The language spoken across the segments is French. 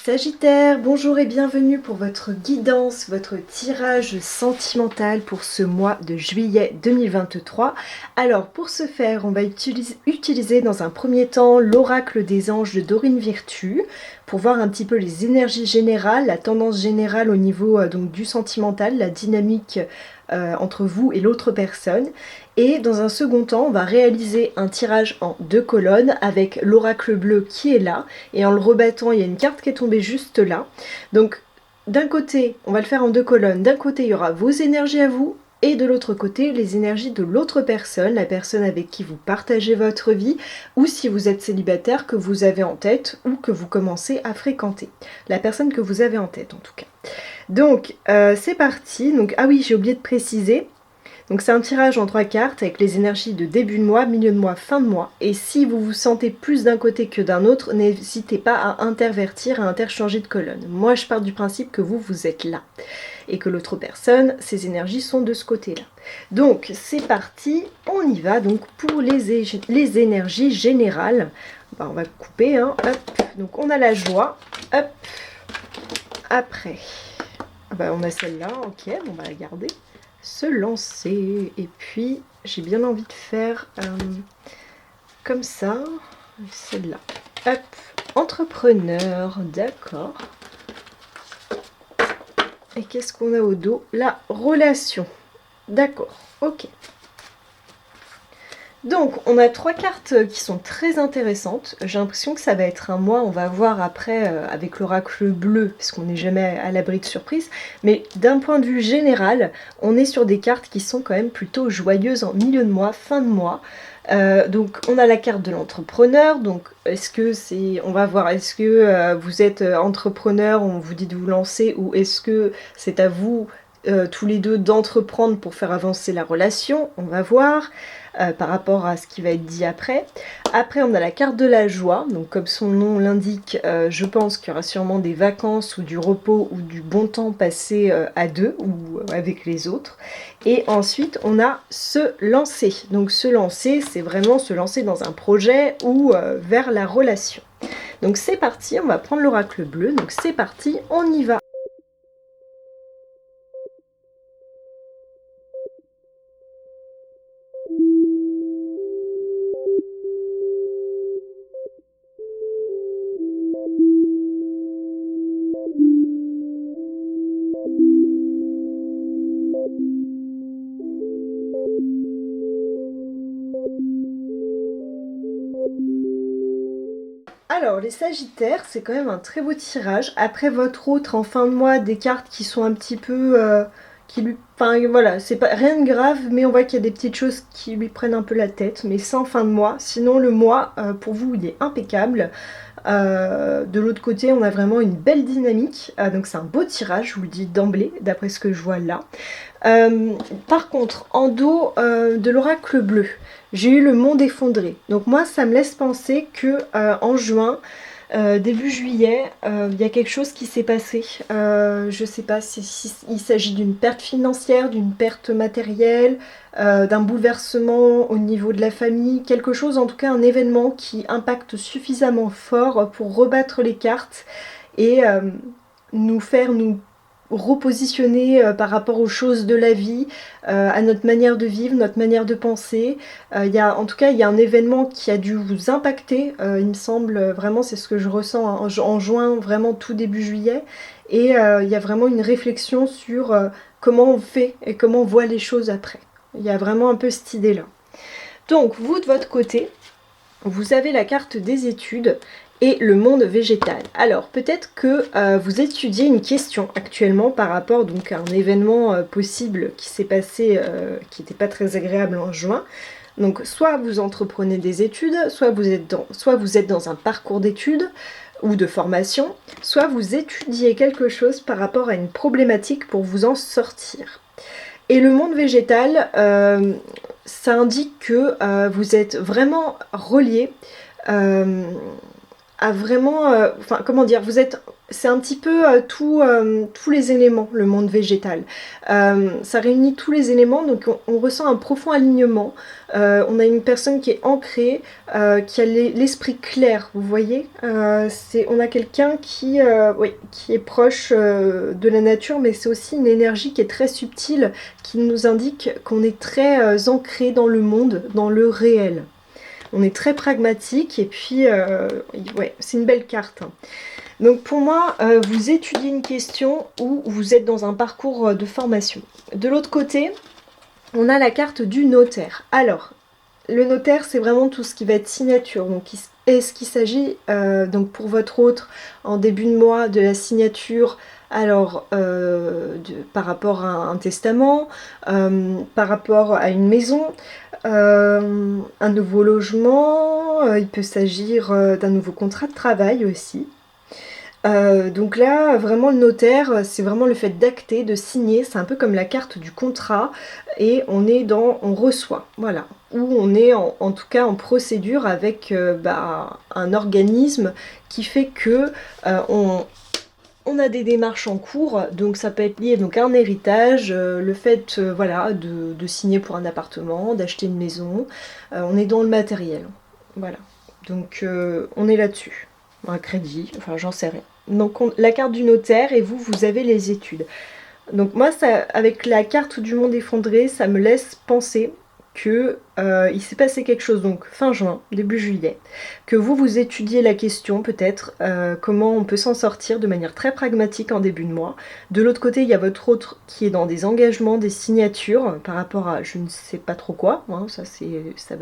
Sagittaire, bonjour et bienvenue pour votre guidance, votre tirage sentimental pour ce mois de juillet 2023. Alors pour ce faire, on va utiliser dans un premier temps l'oracle des anges de Dorine Virtue pour voir un petit peu les énergies générales, la tendance générale au niveau donc du sentimental, la dynamique entre vous et l'autre personne. Et dans un second temps, on va réaliser un tirage en 2 colonnes avec l'oracle bleu qui est là. Et en le rebattant, il y a une carte qui est tombée juste là. Donc d'un côté, on va le faire en 2 colonnes. D'un côté, il y aura vos énergies à vous. Et de l'autre côté, les énergies de l'autre personne, la personne avec qui vous partagez votre vie, ou si vous êtes célibataire, que vous avez en tête, ou que vous commencez à fréquenter. La personne que vous avez en tête en tout cas. Donc c'est parti. Donc, ah oui, j'ai oublié de préciser. Donc c'est un tirage en 3 cartes avec les énergies de début de mois, milieu de mois, fin de mois. Et si vous vous sentez plus d'un côté que d'un autre, n'hésitez pas à intervertir, à interchanger de colonne. Moi je pars du principe que vous êtes là. Et que l'autre personne, ses énergies sont de ce côté-là. Donc c'est parti, on y va donc pour les énergies générales. On va couper, hein, hop. Donc on a la joie, hop. Après, on a celle-là, ok, on va la garder. Se lancer, et puis j'ai bien envie de faire comme ça, celle-là, hop, entrepreneur, d'accord. Et qu'est-ce qu'on a au dos? La relation, d'accord, ok. Donc on a 3 cartes qui sont très intéressantes. J'ai l'impression que ça va être un mois, on va voir après avec l'oracle bleu, parce qu'on n'est jamais à l'abri de surprise. Mais d'un point de vue général, on est sur des cartes qui sont quand même plutôt joyeuses en milieu de mois, fin de mois. Donc on a la carte de l'entrepreneur. Donc est-ce que c'est, on va voir, est-ce que vous êtes entrepreneur, on vous dit de vous lancer, ou est-ce que c'est à vous tous les deux d'entreprendre pour faire avancer la relation? On va voir. Par rapport à ce qui va être dit après. Après, on a la carte de la joie. Donc, comme son nom l'indique, je pense qu'il y aura sûrement des vacances ou du repos ou du bon temps passé à deux ou avec les autres. Et ensuite, on a se lancer. Donc, se lancer, c'est vraiment se lancer dans un projet ou vers la relation. Donc, c'est parti. On va prendre l'oracle bleu. Donc, c'est parti. On y va. Alors les Sagittaires, c'est quand même un très beau tirage. Après votre autre en fin de mois, des cartes qui sont un petit peu... Enfin voilà, c'est pas rien de grave, mais on voit qu'il y a des petites choses qui lui prennent un peu la tête, mais sans fin de mois. Sinon le mois, pour vous, il est impeccable. De l'autre côté, on a vraiment une belle dynamique. Donc c'est un beau tirage, je vous le dis d'emblée, d'après ce que je vois là. Par contre, en dos de l'oracle bleu, j'ai eu le monde effondré. Donc moi, ça me laisse penser que en juin, début juillet, il y a quelque chose qui s'est passé. Je ne sais pas s'il s'agit d'une perte financière, d'une perte matérielle, d'un bouleversement au niveau de la famille, quelque chose, en tout cas un événement qui impacte suffisamment fort pour rebattre les cartes et nous faire nous repositionner par rapport aux choses de la vie, à notre manière de vivre, notre manière de penser. En tout cas, il y a un événement qui a dû vous impacter, il me semble, vraiment, c'est ce que je ressens en juin, vraiment tout début juillet. Et il y a vraiment une réflexion sur comment on fait et comment on voit les choses après. Il y a vraiment un peu cette idée-là. Donc, vous, de votre côté, vous avez la carte des études et le monde végétal. Alors peut-être que vous étudiez une question actuellement par rapport donc, à un événement possible qui s'est passé, qui n'était pas très agréable en juin. Donc soit vous entreprenez des études, soit vous êtes dans un parcours d'études ou de formation, soit vous étudiez quelque chose par rapport à une problématique pour vous en sortir. Et le monde végétal, ça indique que vous êtes vraiment relié à vraiment, enfin comment dire, c'est un petit peu tous les éléments, le monde végétal. Ça réunit tous les éléments, donc on ressent un profond alignement. On a une personne qui est ancrée, qui a l'esprit clair, vous voyez. On a quelqu'un oui, qui est proche de la nature, mais c'est aussi une énergie qui est très subtile, qui nous indique qu'on est très ancré dans le monde, dans le réel. On est très pragmatique et puis ouais, c'est une belle carte. Donc pour moi, vous étudiez une question ou vous êtes dans un parcours de formation. De l'autre côté, on a la carte du notaire. Alors, le notaire, c'est vraiment tout ce qui va être signature. Donc, est-ce qu'il s'agit, donc pour votre autre, en début de mois, de la signature, alors par rapport à un testament, par rapport à une maison, un nouveau logement, il peut s'agir d'un nouveau contrat de travail aussi. Donc là, vraiment le notaire, c'est vraiment le fait d'acter, de signer, c'est un peu comme la carte du contrat, et on reçoit, voilà. Ou on est en tout cas en procédure avec un organisme qui fait que on a des démarches en cours, donc ça peut être lié donc à un héritage, le fait voilà, de signer pour un appartement, d'acheter une maison, on est dans le matériel, voilà. Donc on est là-dessus, un crédit, enfin j'en sais rien. Donc la carte du notaire et vous avez les études. Donc moi, avec la carte du monde effondré, ça me laisse penser que il s'est passé quelque chose donc fin juin, début juillet, que vous étudiez la question peut-être, comment on peut s'en sortir de manière très pragmatique en début de mois. De l'autre côté, il y a votre autre qui est dans des engagements, des signatures par rapport à je ne sais pas trop quoi, hein, ça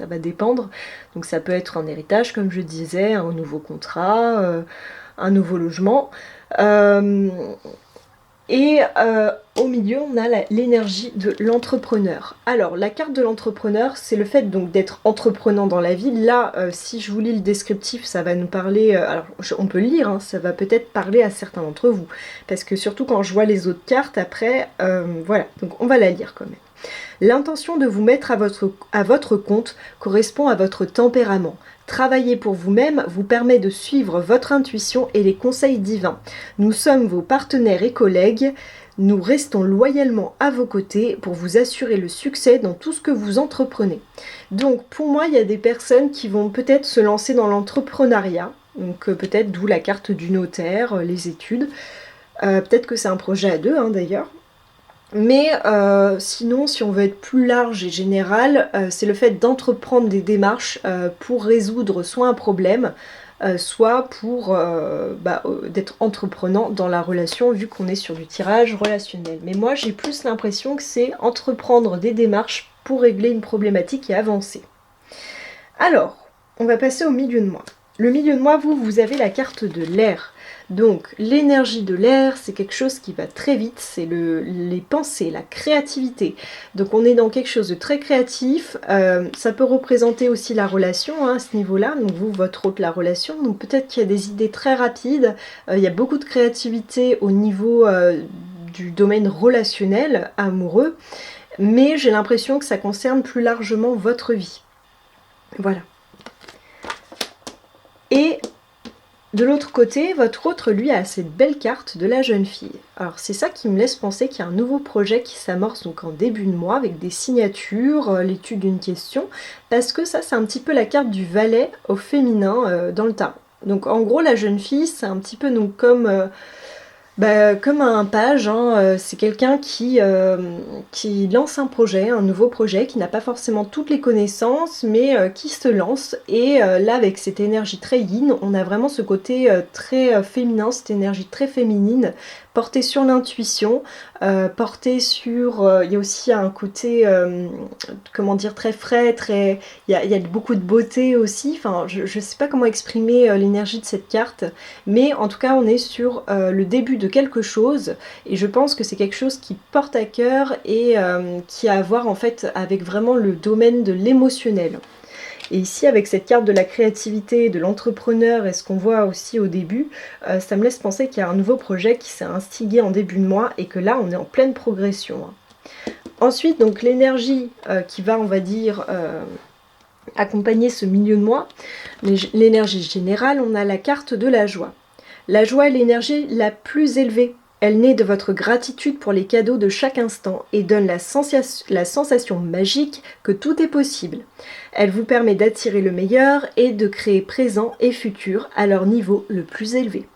va dépendre. Donc ça peut être un héritage comme je disais, un nouveau contrat, un nouveau logement. Et au milieu, on a l'énergie de l'entrepreneur. Alors, la carte de l'entrepreneur, c'est le fait donc d'être entreprenant dans la vie. Là, si je vous lis le descriptif, ça va nous parler... alors, on peut lire, hein, ça va peut-être parler à certains d'entre vous. Parce que surtout quand je vois les autres cartes, après, voilà. Donc, on va la lire quand même. L'intention de vous mettre à votre compte correspond à votre tempérament. Travailler pour vous-même vous permet de suivre votre intuition et les conseils divins. Nous sommes vos partenaires et collègues. Nous restons loyalement à vos côtés pour vous assurer le succès dans tout ce que vous entreprenez. Donc pour moi, il y a des personnes qui vont peut-être se lancer dans l'entrepreneuriat. Donc peut-être d'où la carte du notaire, les études. Peut-être que c'est un projet à deux hein, d'ailleurs. Mais sinon, si on veut être plus large et général, c'est le fait d'entreprendre des démarches pour résoudre soit un problème, soit pour d'être entreprenant dans la relation, vu qu'on est sur du tirage relationnel. Mais moi, j'ai plus l'impression que c'est entreprendre des démarches pour régler une problématique et avancer. Alors, on va passer au milieu de mois. Le milieu de mois, vous avez la carte de l'air. Donc l'énergie de l'air, c'est quelque chose qui va très vite, c'est les pensées, la créativité. Donc on est dans quelque chose de très créatif, ça peut représenter aussi la relation hein, à ce niveau-là, donc vous, votre autre, la relation. Donc peut-être qu'il y a des idées très rapides, il y a beaucoup de créativité au niveau du domaine relationnel, amoureux, mais j'ai l'impression que ça concerne plus largement votre vie. Voilà. Et de l'autre côté, votre autre, lui, a cette belle carte de la jeune fille. Alors c'est ça qui me laisse penser qu'il y a un nouveau projet qui s'amorce donc en début de mois avec des signatures, l'étude d'une question, parce que ça c'est un petit peu la carte du valet au féminin dans le tarot. Donc en gros la jeune fille c'est un petit peu donc comme un page, hein, c'est quelqu'un qui lance un projet, un nouveau projet, qui n'a pas forcément toutes les connaissances, mais qui se lance. Et là, avec cette énergie très yin, on a vraiment ce côté très féminin, cette énergie très féminine, portée sur l'intuition, portée sur... il y a aussi un côté, comment dire, très frais, très... Il y a beaucoup de beauté aussi. Enfin, je ne sais pas comment exprimer l'énergie de cette carte, mais en tout cas, on est sur le début de quelque chose, et je pense que c'est quelque chose qui porte à cœur et qui a à voir en fait avec vraiment le domaine de l'émotionnel. Et ici, avec cette carte de la créativité, de l'entrepreneur, et ce qu'on voit aussi au début, ça me laisse penser qu'il y a un nouveau projet qui s'est instigé en début de mois et que là, on est en pleine progression. Ensuite, donc l'énergie qui va, on va dire, accompagner ce milieu de mois, l'énergie générale, on a la carte de la joie. La joie est l'énergie la plus élevée. Elle naît de votre gratitude pour les cadeaux de chaque instant et donne la sensation magique que tout est possible. Elle vous permet d'attirer le meilleur et de créer présent et futur à leur niveau le plus élevé.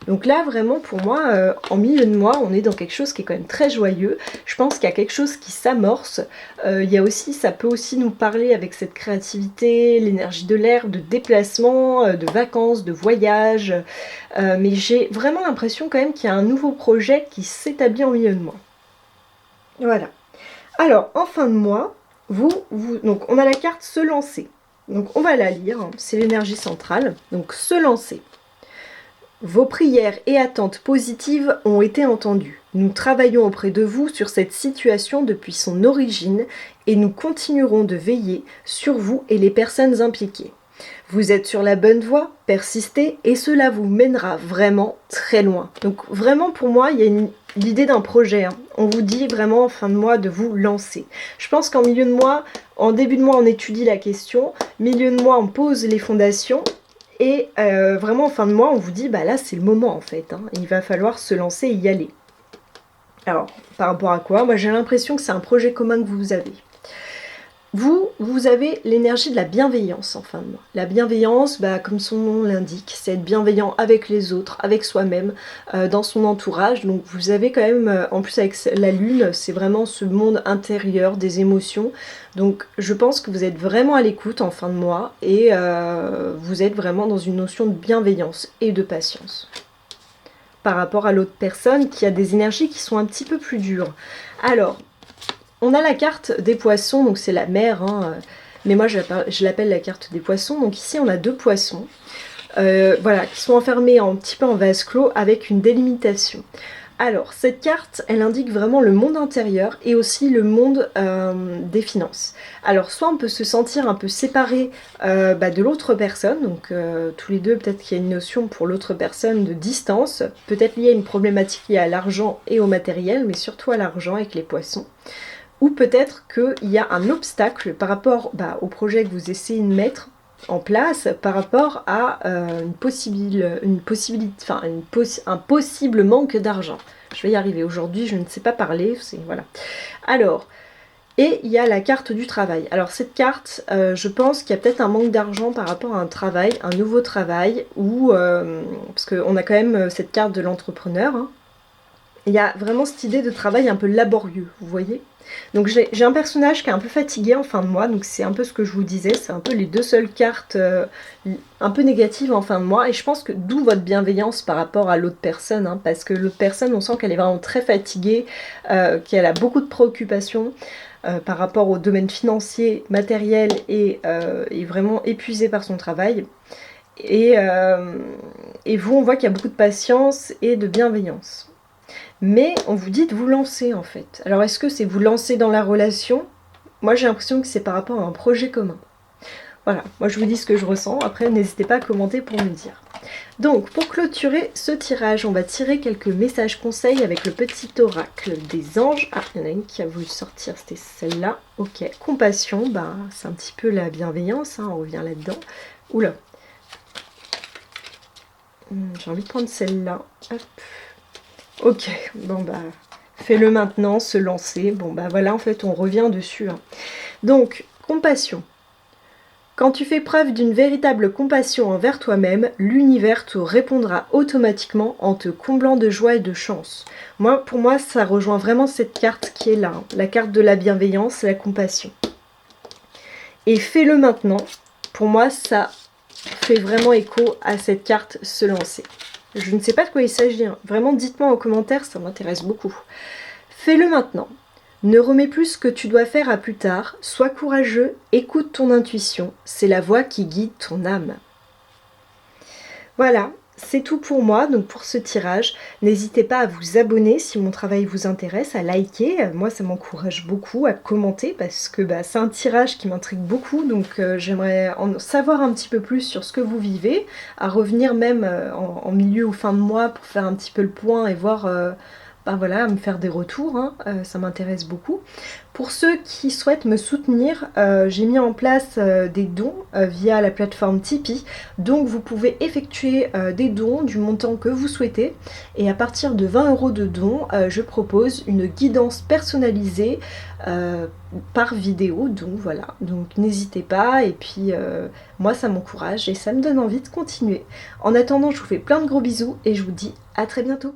Donc là, vraiment, pour moi, en milieu de mois, on est dans quelque chose qui est quand même très joyeux. Je pense qu'il y a quelque chose qui s'amorce. Il y a aussi, ça peut aussi nous parler avec cette créativité, l'énergie de l'air, de déplacement, de vacances, de voyage. Mais j'ai vraiment l'impression quand même qu'il y a un nouveau projet qui s'établit en milieu de mois. Voilà. Alors, en fin de mois, donc on a la carte se lancer. Donc on va la lire, hein. C'est l'énergie centrale. Donc se lancer. Vos prières et attentes positives ont été entendues. Nous travaillons auprès de vous sur cette situation depuis son origine et nous continuerons de veiller sur vous et les personnes impliquées. Vous êtes sur la bonne voie, persistez et cela vous mènera vraiment très loin. Donc vraiment pour moi, il y a l'idée d'un projet. On vous dit vraiment en fin de mois de vous lancer. Je pense qu'en milieu de mois, en début de mois, on étudie la question. Milieu de mois, on pose les fondations. Et vraiment en fin de mois, on vous dit, bah là c'est le moment en fait, hein. Il va falloir se lancer et y aller. Alors, par rapport à quoi? Moi j'ai l'impression que c'est un projet commun que vous avez. Vous avez l'énergie de la bienveillance en fin de mois. La bienveillance, bah, comme son nom l'indique, c'est être bienveillant avec les autres, avec soi-même, dans son entourage. Donc vous avez quand même, en plus avec la lune, c'est vraiment ce monde intérieur des émotions. Donc je pense que vous êtes vraiment à l'écoute en fin de mois et vous êtes vraiment dans une notion de bienveillance et de patience. Par rapport à l'autre personne qui a des énergies qui sont un petit peu plus dures. Alors, on a la carte des poissons, donc c'est la mer, hein, mais moi je l'appelle la carte des poissons. Donc ici on a deux poissons, voilà, qui sont enfermés un petit peu en vase clos avec une délimitation. Alors cette carte, elle indique vraiment le monde intérieur et aussi le monde des finances. Alors soit on peut se sentir un peu séparé de l'autre personne, donc tous les deux peut-être qu'il y a une notion pour l'autre personne de distance, peut-être liée à une problématique liée à l'argent et au matériel, mais surtout à l'argent avec les poissons. Ou peut-être qu'il y a un obstacle par rapport au projet que vous essayez de mettre en place, par rapport à un possible manque d'argent. Je vais y arriver aujourd'hui, je ne sais pas parler, voilà. Alors, et il y a la carte du travail. Alors cette carte, je pense qu'il y a peut-être un manque d'argent par rapport à un travail, un nouveau travail, ou parce qu'on a quand même cette carte de l'entrepreneur, hein. Il y a vraiment cette idée de travail un peu laborieux, vous voyez. Donc j'ai un personnage qui est un peu fatigué en fin de mois, donc c'est un peu ce que je vous disais, c'est un peu les deux seules cartes un peu négatives en fin de mois, et je pense que d'où votre bienveillance par rapport à l'autre personne, hein, parce que l'autre personne, on sent qu'elle est vraiment très fatiguée, qu'elle a beaucoup de préoccupations par rapport au domaine financier, matériel, et est vraiment épuisée par son travail. Et vous, on voit qu'il y a beaucoup de patience et de bienveillance. Mais on vous dit de vous lancer en fait. Alors est-ce que c'est vous lancer dans la relation? Moi j'ai l'impression que c'est par rapport à un projet commun. Voilà, moi je vous dis ce que je ressens, après n'hésitez pas à commenter pour me dire. Donc pour clôturer ce tirage, on va tirer quelques messages conseils avec le petit oracle des anges. Ah, il y en a une qui a voulu sortir, c'était celle-là. Ok, compassion, c'est un petit peu la bienveillance, hein, on revient là-dedans. Oula. J'ai envie de prendre celle-là. Hop. Ok, fais-le maintenant, se lancer. Voilà, en fait, on revient dessus, hein. Donc, compassion. Quand tu fais preuve d'une véritable compassion envers toi-même, l'univers te répondra automatiquement en te comblant de joie et de chance. Pour moi, ça rejoint vraiment cette carte qui est là, hein, la carte de la bienveillance, la compassion. Et fais-le maintenant. Pour moi, ça fait vraiment écho à cette carte se lancer. Je ne sais pas de quoi il s'agit, hein. Vraiment dites-moi en commentaire, ça m'intéresse beaucoup. Fais-le maintenant. Ne remets plus ce que tu dois faire à plus tard, sois courageux, écoute ton intuition, c'est la voix qui guide ton âme. Voilà, c'est tout pour moi, donc pour ce tirage. N'hésitez pas à vous abonner si mon travail vous intéresse, à liker, moi ça m'encourage beaucoup, à commenter, parce que c'est un tirage qui m'intrigue beaucoup, donc j'aimerais en savoir un petit peu plus sur ce que vous vivez, à revenir même en milieu ou fin de mois pour faire un petit peu le point et voir ben voilà, à me faire des retours, hein, ça m'intéresse beaucoup. Pour ceux qui souhaitent me soutenir, j'ai mis en place des dons via la plateforme Tipeee. Donc vous pouvez effectuer des dons du montant que vous souhaitez. Et à partir de 20 € de dons, je propose une guidance personnalisée par vidéo. Donc voilà, donc n'hésitez pas. Et puis moi ça m'encourage et ça me donne envie de continuer. En attendant, je vous fais plein de gros bisous et je vous dis à très bientôt.